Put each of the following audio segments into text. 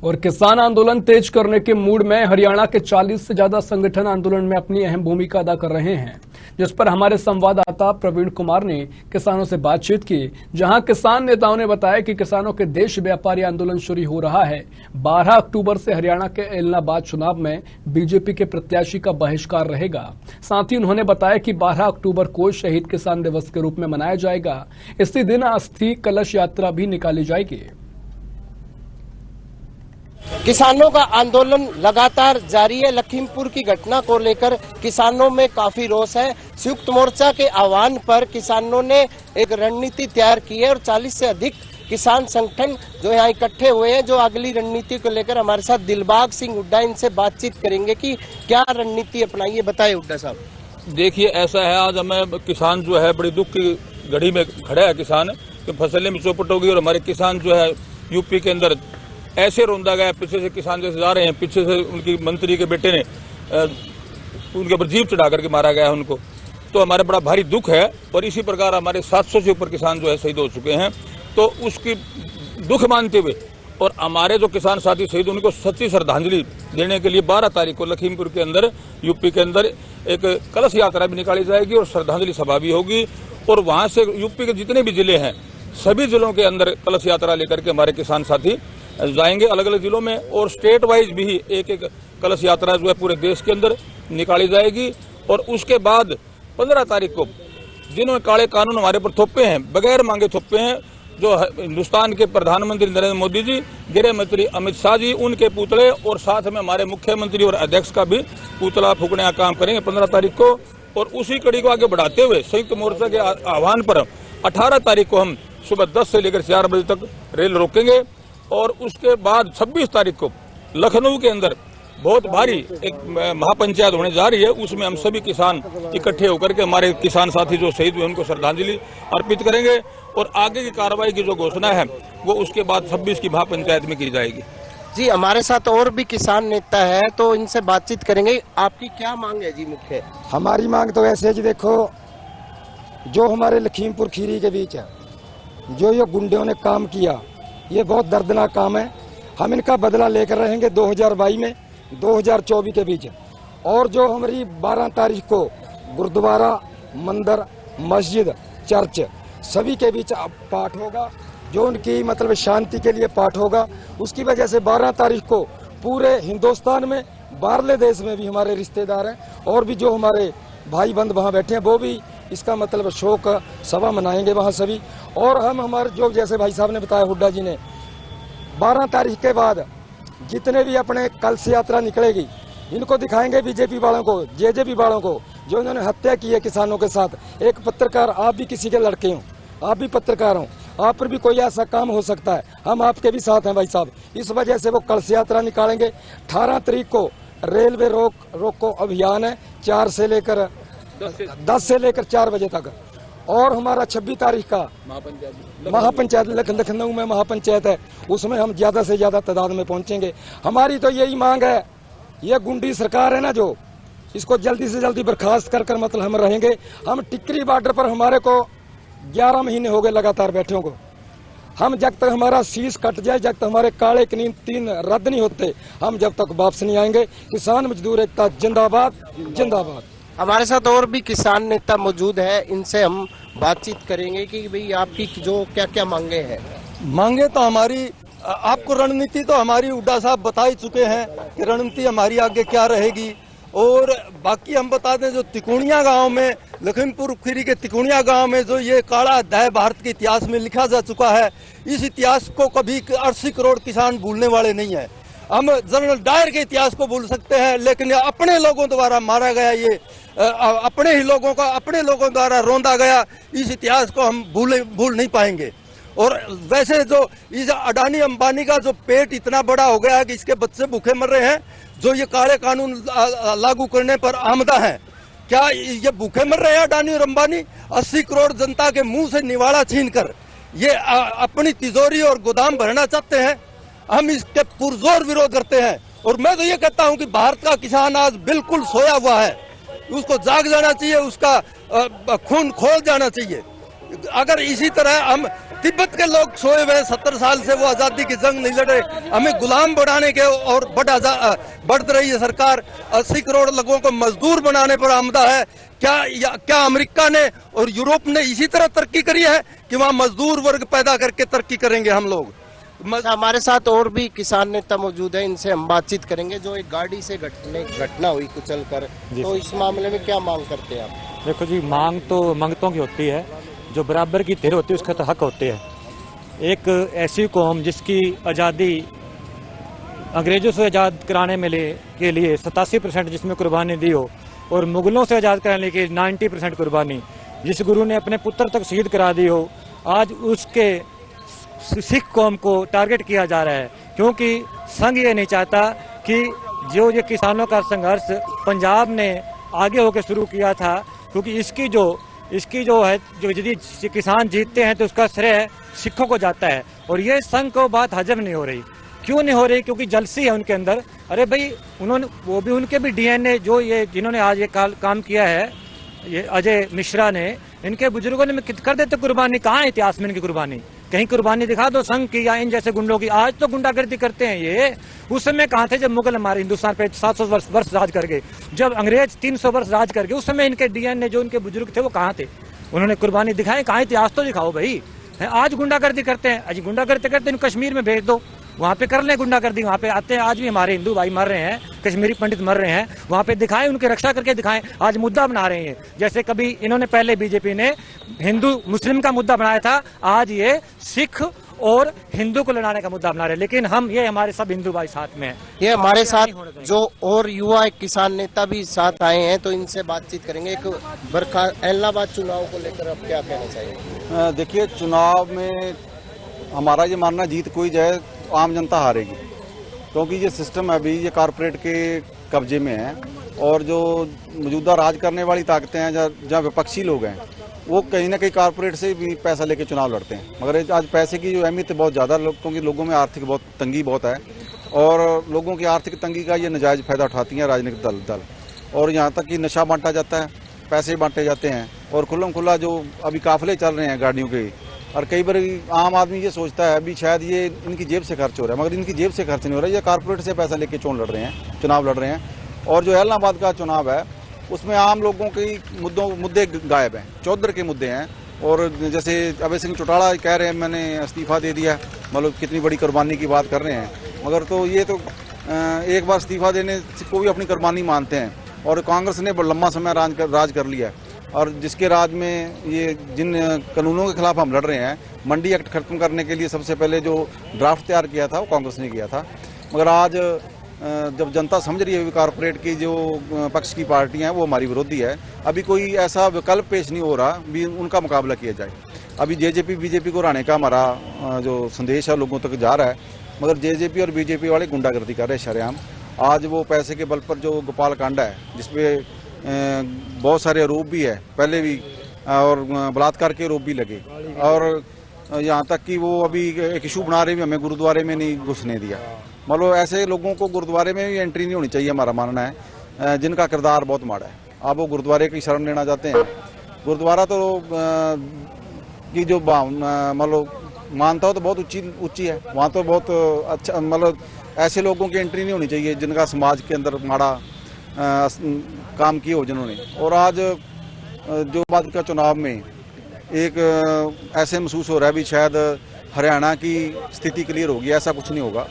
और किसान आंदोलन तेज करने के मूड में हरियाणा के 40 से ज्यादा संगठन आंदोलन में अपनी अहम भूमिका अदा कर रहे हैं, जिस पर हमारे संवाददाता प्रवीण कुमार ने किसानों से बातचीत की, जहां किसान नेताओं ने बताया कि किसानों के देश व्यापारी आंदोलन शुरू हो रहा है। 12 अक्टूबर से हरियाणा के एलनाबाद चुनाव में बीजेपी के प्रत्याशी का बहिष्कार रहेगा। साथ ही उन्होंने बताया कि 12 अक्टूबर को शहीद किसान दिवस के रूप में मनाया जाएगा। इसी दिन अस्थि कलश यात्रा भी निकाली जाएगी। किसानों का आंदोलन लगातार जारी है। लखीमपुर की घटना को लेकर किसानों में काफी रोष है। संयुक्त मोर्चा के आह्वान पर किसानों ने एक रणनीति तैयार की है और 40 से अधिक किसान संगठन जो यहाँ इकट्ठे हुए हैं, जो अगली रणनीति को लेकर हमारे साथ दिलबाग सिंह हुड्डा इनसे बातचीत करेंगे कि क्या रणनीति अपनाई है। बताइए हुड्डा साहब। देखिए, ऐसा है, आज हमें किसान जो है बड़ी दुख की घड़ी में खड़ा है किसान कि फसलें भी चौपट हो गई और हमारे किसान जो है यूपी के अंदर ऐसे रोंदा गया। पीछे से किसान जैसे जा रहे हैं, पीछे से उनकी मंत्री के बेटे ने उनके ऊपर जीप चढ़ा करके मारा गया है उनको। तो हमारे बड़ा भारी दुख है और इसी प्रकार हमारे 700 से ऊपर किसान जो है शहीद हो चुके हैं। तो उसकी दुख मानते हुए और हमारे जो किसान साथी शहीद उनको सच्ची श्रद्धांजलि देने के लिए 12 तारीख को लखीमपुर के अंदर यूपी के अंदर एक कलश यात्रा भी निकाली जाएगी और श्रद्धांजलि सभा भी होगी। और वहां से यूपी के जितने भी जिले हैं सभी जिलों के अंदर कलश यात्रा लेकर के हमारे किसान साथी जाएंगे अलग अलग जिलों में। और स्टेट वाइज भी एक एक कलश यात्रा जो है पूरे देश के अंदर निकाली जाएगी। और उसके बाद 15 तारीख को जिन्होंने काले कानून हमारे पर थोपे हैं, बगैर मांगे थोपे हैं, जो हिंदुस्तान के प्रधानमंत्री नरेंद्र मोदी जी, गृह मंत्री अमित शाह जी, उनके पुतले और साथ में हमारे मुख्यमंत्री और अध्यक्ष का भी पुतला फूकने का काम करेंगे 15 तारीख को। और उसी कड़ी को आगे बढ़ाते हुए संयुक्त मोर्चा के आह्वान पर 18 तारीख को हम सुबह 10 से लेकर 4 बजे तक रेल रोकेंगे। और उसके बाद 26 तारीख को लखनऊ के अंदर बहुत भारी एक महापंचायत होने जा रही है। उसमें हम सभी किसान इकट्ठे होकर के हमारे किसान साथी जो शहीद हुए उनको श्रद्धांजलि अर्पित करेंगे। और आगे की कार्रवाई की जो घोषणा है वो उसके बाद 26 की महापंचायत में की जाएगी। जी, हमारे साथ और भी किसान नेता है तो इनसे बातचीत करेंगे। आपकी क्या मांग है जी? मुख्य हमारी मांग तो ऐसे है जी, देखो जो हमारे लखीमपुर खीरी के बीच है, जो ये गुंडों ने काम किया, ये बहुत दर्दनाक काम है। हम इनका बदला लेकर रहेंगे 2022 में 2024 के बीच। और जो हमारी 12 तारीख को गुरुद्वारा, मंदिर, मस्जिद, चर्च सभी के बीच पाठ होगा, जो उनकी मतलब शांति के लिए पाठ होगा। उसकी वजह से 12 तारीख को पूरे हिंदुस्तान में, बाहरले देश में भी हमारे रिश्तेदार हैं और भी जो हमारे भाई बंद वहाँ बैठे हैं वो भी इसका मतलब शोक सभा मनाएंगे वहाँ सभी। और हम हमारे जो जैसे भाई साहब ने बताया, हुड्डा जी ने, 12 तारीख के बाद जितने भी अपने कलश यात्रा निकलेगी इनको दिखाएंगे बीजेपी वालों को, जेजेपी वालों को, जो इन्होंने हत्या की है किसानों के साथ। एक पत्रकार, आप भी किसी के लड़के हो, आप भी पत्रकार हो, आप पर भी कोई ऐसा काम हो सकता है, हम आपके भी साथ हैं भाई साहब। इस वजह से वो कलश यात्रा निकालेंगे। 18 तारीख को रेलवे रोको अभियान है 10 से लेकर 4 बजे तक। और हमारा 26 तारीख का महापंचायत लखनऊ में महापंचायत है, उसमें हम ज्यादा से ज्यादा तादाद में पहुंचेंगे। हमारी तो यही मांग है, ये गुंडी सरकार है ना जो, इसको जल्दी से जल्दी बर्खास्त कर मतलब हम रहेंगे। हम टिकरी बॉर्डर पर हमारे को 11 महीने हो गए लगातार बैठे को। हम जब तक हमारा शीश कट जाए, जब तक हमारे काले कानून 3 रद्द नहीं होते, हम जब तक वापस नहीं आएंगे। किसान मजदूर एकता जिंदाबाद जिंदाबाद। हमारे साथ और भी किसान नेता मौजूद है, इनसे हम बातचीत करेंगे कि भाई आपकी जो क्या क्या मांगे हैं। मांगे तो हमारी, आपको रणनीति तो हमारी हुड्डा साहब बता ही चुके हैं कि रणनीति हमारी आगे क्या रहेगी। और बाकी हम बता दें, जो तिकोनिया गांव में, लखीमपुर खीरी के तिकोनिया गांव में जो ये काला अध्याय भारत के इतिहास में लिखा जा चुका है, इस इतिहास को कभी 80 करोड़ किसान भूलने वाले नहीं है। हम जनरल डायर के इतिहास को भूल सकते हैं, लेकिन अपने लोगों द्वारा मारा गया, ये अपने ही लोगों का, अपने लोगों द्वारा रोंदा गया, इस इतिहास को हम भूल नहीं पाएंगे। और वैसे जो इस अडानी अंबानी का जो पेट इतना बड़ा हो गया है कि इसके बच्चे भूखे मर रहे हैं, जो ये काले कानून लागू करने पर आमदा हैं, क्या ये भूखे मर रहे हैं अडानी और अंबानी? 80 करोड़ जनता के मुंह से निवाला छीनकर ये अपनी तिजोरी और गोदाम भरना चाहते हैं। हम इसके पुरजोर विरोध करते हैं। और मैं तो ये कहता हूं कि भारत का किसान आज बिल्कुल सोया हुआ है, उसको जाग जाना चाहिए, उसका खून खोल जाना चाहिए। अगर इसी तरह हम तिब्बत के लोग सोए हुए 70 साल से वो आजादी की जंग नहीं लड़े, हमें गुलाम बनाने के और बढ़ रही है सरकार। 80 करोड़ लोगों को मजदूर बनाने पर आमदा है। क्या अमेरिका ने और यूरोप ने इसी तरह तरक्की करी है कि वहाँ मजदूर वर्ग पैदा करके तरक्की करेंगे हम लोग? हमारे साथ और भी किसान नेता मौजूद हैं, इनसे हम बातचीत करेंगे। जो एक गाड़ी से घटना हुई कुचल कर, तो इस मामले में क्या मांग करते हैं आप? देखो जी, मांग तो मंगतों की होती है, जो बराबर की तेर होती है उसका तो हक होते हैं। एक ऐसी कौम जिसकी आज़ादी अंग्रेजों से आज़ाद कराने में के लिए 87% जिसमें कुर्बानी दी हो, और मुगलों से आज़ाद कराने के 90% कुर्बानी जिस गुरु ने अपने पुत्र तक शहीद करा दी हो, आज उसके सिख कौम को टारगेट किया जा रहा है। क्योंकि संघ ये नहीं चाहता कि जो ये किसानों का संघर्ष पंजाब ने आगे होकर शुरू किया था, क्योंकि इसकी जो है जो यदि किसान जीतते हैं तो उसका श्रेय सिखों को जाता है, और ये संघ को बात हजम नहीं हो रही। क्यों नहीं हो रही? क्योंकि जलसी है उनके अंदर। अरे भाई, उनके भी डीएनए जो ये जिन्होंने आज ये काम किया है, ये अजय मिश्रा ने, इनके बुजुर्गों ने कर देते कुर्बानी। कहाँ है इतिहास में इनकी कुर्बानी? कहीं कुर्बानी दिखा दो संघ की या इन जैसे गुंडों की। आज तो गुंडागर्दी करते हैं ये। उस समय कहाँ थे जब मुगल हमारे हिंदुस्तान पे 700 वर्ष राज कर गए, जब अंग्रेज 300 वर्ष राज कर गए, उस समय इनके डीएनए जो इनके बुजुर्ग थे वो कहाँ थे? उन्होंने कुर्बानी दिखाई? कहाँ? इतिहास तो दिखाओ भाई। आज गुंडागर्दी करते हैं, आज गुंडागर्दी करते हैं, कश्मीर में भेज दो, वहाँ पे कर ले गुंडागर्दी। वहाँ पे आते हैं, आज भी हमारे हिंदू भाई मर रहे हैं, कश्मीरी पंडित मर रहे हैं, वहाँ पे दिखाएं, उनकी रक्षा करके दिखाएं। आज मुद्दा बना रहे हैं, जैसे कभी इन्होंने पहले बीजेपी ने हिंदू मुस्लिम का मुद्दा बनाया था, आज ये सिख और हिंदू को लड़ाने का मुद्दा बना रहे हैं। लेकिन ये हमारे सब हिंदू भाई साथ में है। ये हमारे साथ जो और युवा एक किसान नेता भी साथ आए हैं, तो इनसे बातचीत करेंगे। एक इलाहाबाद चुनाव को लेकर आप क्या कहना चाहिए? देखिए, चुनाव में हमारा ये मानना, जीत कोई जाए आम जनता हारेगी, क्योंकि ये सिस्टम अभी ये कारपोरेट के कब्जे में है, और जो मौजूदा राज करने वाली ताकतें हैं, जहाँ विपक्षी लोग हैं, वो कहीं ना कहीं कारपोरेट से भी पैसा लेके चुनाव लड़ते हैं। मगर आज पैसे की जो अहमियत बहुत ज़्यादा, क्योंकि लोगों में आर्थिक तंगी बहुत है, और लोगों की आर्थिक तंगी का ये नाजायज़ फायदा उठाती हैं राजनीतिक दल। और यहाँ तक कि नशा बांटा जाता है, पैसे बांटे जाते हैं, और खुल्लम खुल्ला जो अभी काफिले चल रहे हैं गाड़ियों के, और कई बार आम आदमी ये सोचता है अभी शायद ये इनकी जेब से खर्च हो रहा है, मगर इनकी जेब से खर्च नहीं हो रहा है, ये कारपोरेट से पैसा लेके चुनाव लड़ रहे हैं। और जो इलाहाबाद का चुनाव है उसमें आम लोगों के मुद्दे गायब हैं, चौधर के मुद्दे हैं। और जैसे अभय सिंह चौटाला कह रहे हैं मैंने इस्तीफा दे दिया, मतलब कितनी बड़ी कुर्बानी की बात कर रहे हैं, मगर तो ये तो एक बार इस्तीफा देने को भी अपनी कुर्बानी मानते हैं। और कांग्रेस ने लंबा समय राज कर लिया, और जिसके राज में ये जिन कानूनों के खिलाफ हम लड़ रहे हैं, मंडी एक्ट खत्म करने के लिए सबसे पहले जो ड्राफ्ट तैयार किया था वो कांग्रेस ने किया था। मगर आज जब जनता समझ रही है कारपोरेट की जो पक्ष की पार्टियां हैं वो हमारी विरोधी है, अभी कोई ऐसा विकल्प पेश नहीं हो रहा भी उनका मुकाबला किया जाए। अभी जेजेपी बीजेपी को हराने का हमारा जो संदेश है लोगों तक जा रहा है, मगर जेजेपी और बीजेपी वाले गुंडागर्दी कर रहे हैं शरेआम। आज वो पैसे के बल पर जो गोपाल कांडा है, जिसपे बहुत सारे आरोप भी है पहले भी, और बलात्कार के आरोप भी लगे, और यहाँ तक कि वो अभी एक इशू बना रहे भी हमें गुरुद्वारे में नहीं घुसने दिया। मतलब ऐसे लोगों को गुरुद्वारे में भी एंट्री नहीं होनी चाहिए, हमारा मानना है, जिनका किरदार बहुत माड़ा है। आप वो गुरुद्वारे की शरण लेना चाहते हैं, गुरुद्वारा तो की जो मतलब मानता हो तो बहुत ऊंची है, वहाँ तो बहुत अच्छा, मतलब ऐसे लोगों की एंट्री नहीं होनी चाहिए जिनका समाज के अंदर माड़ा काम किए हो जिन्होंने। और आज जो बाद का चुनाव में एक ऐसे महसूस हो रहा है भी शायद हरियाणा की स्थिति क्लियर होगी, ऐसा कुछ नहीं होगा।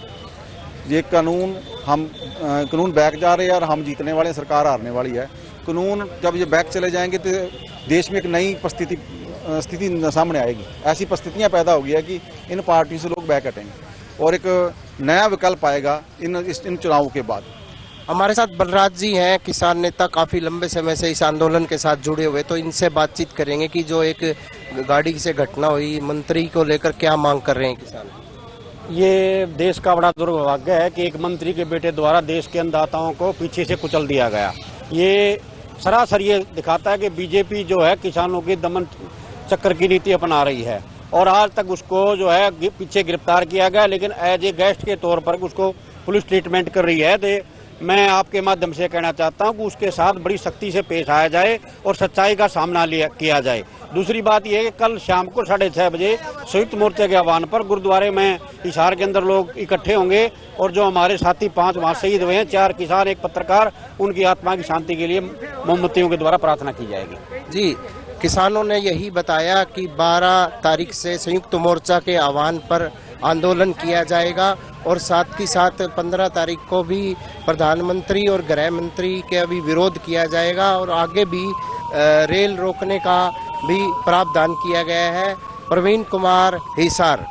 ये कानून बैक जा रहे हैं और हम जीतने वाले हैं, सरकार हारने वाली है। कानून जब ये बैक चले जाएंगे तो देश में एक नई स्थिति सामने आएगी। ऐसी परिस्थितियां पैदा हो गई है कि इन पार्टियों से लोग बैक हटेंगे और एक नया विकल्प आएगा इन चुनावों के बाद। हमारे साथ बलराज जी हैं, किसान नेता, काफी लंबे समय से इस आंदोलन के साथ जुड़े हुए, तो इनसे बातचीत करेंगे कि जो एक गाड़ी से घटना हुई, मंत्री को लेकर क्या मांग कर रहे हैं किसान? ये देश का बड़ा दुर्भाग्य है कि एक मंत्री के बेटे द्वारा देश के अन्नदाताओं को पीछे से कुचल दिया गया। ये सरासर ये दिखाता है कि बीजेपी जो है किसानों की दमन चक्कर की नीति अपना रही है, और आज तक उसको जो है पीछे गिरफ्तार किया गया, लेकिन एज ए गेस्ट के तौर पर उसको पुलिस ट्रीटमेंट कर रही है। तो मैं आपके माध्यम से कहना चाहता हूं कि उसके साथ बड़ी सख्ती से पेश आया जाए और सच्चाई का सामना किया जाए। दूसरी बात यह है कि कल शाम को 6:30 बजे संयुक्त मोर्चे के आह्वान पर गुरुद्वारे में हिसार के अंदर लोग इकट्ठे होंगे और जो हमारे साथी 5 वहां शहीद हुए हैं, 4 किसान, 1 पत्रकार, उनकी आत्मा की शांति के लिए मोमबत्तियों के द्वारा प्रार्थना की जाएगी। जी, किसानों ने यही बताया कि 12 तारीख से संयुक्त मोर्चा के आह्वान पर आंदोलन किया जाएगा और साथ ही साथ 15 तारीख को भी प्रधानमंत्री और गृह मंत्री के भी विरोध किया जाएगा और आगे भी रेल रोकने का भी प्रावधान किया गया है। प्रवीण कुमार, हिसार।